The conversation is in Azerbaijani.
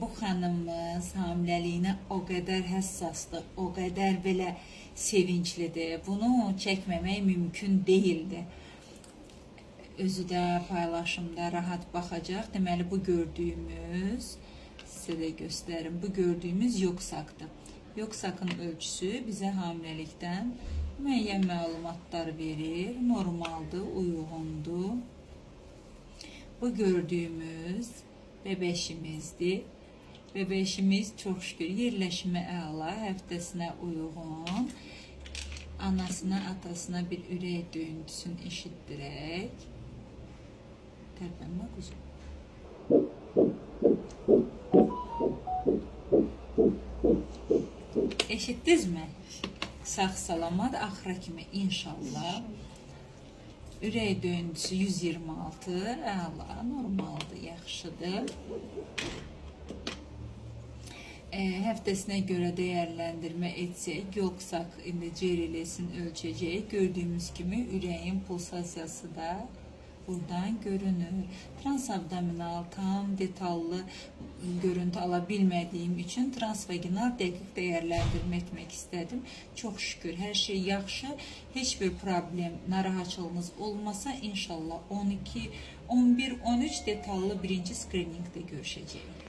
Bu xanımımız hamiləliyinə o qədər həssasdır, o qədər belə sevinclidir. Bunu çəkməmək mümkün deyildi. Özü də paylaşımda rahat baxacaq. Deməli, bu gördüyümüz, sizə də göstərim, bu gördüyümüz yoksakdır. Yoksakın ölçüsü bizə hamiləlikdən müəyyən məlumatlar verir. Normaldır, uyğundur. Bu gördüyümüz bebeşimizdir. Bebeşimiz çox şükür yerləşimi əla, həftəsinə uyğun. Anasına, atasına bir ürək döyüntüsünü eşitdirək. Tərpənmə quzum. Eşitdinizmi? Sağ-salamat axıra kimi inşallah. Ürək döyüntüsü 126, əla, normaldır, yaxşıdır. Həftəsinə görə dəyərləndirmə etsək, yoxsak indi C-relesini ölçəcək. Gördüyümüz kimi ürəyin pulsasiyası da buradan görünür. Transabdominal tam detallı görüntü ala bilmədiyim üçün transvaginal dəqiq dəyərləndirmə etmək istədim. Çox şükür, hər şey yaxşı. Heç bir problem, narahatçılığınız olmasa inşallah 12, 11, 13 detallı birinci skriningdə görüşəcəyik.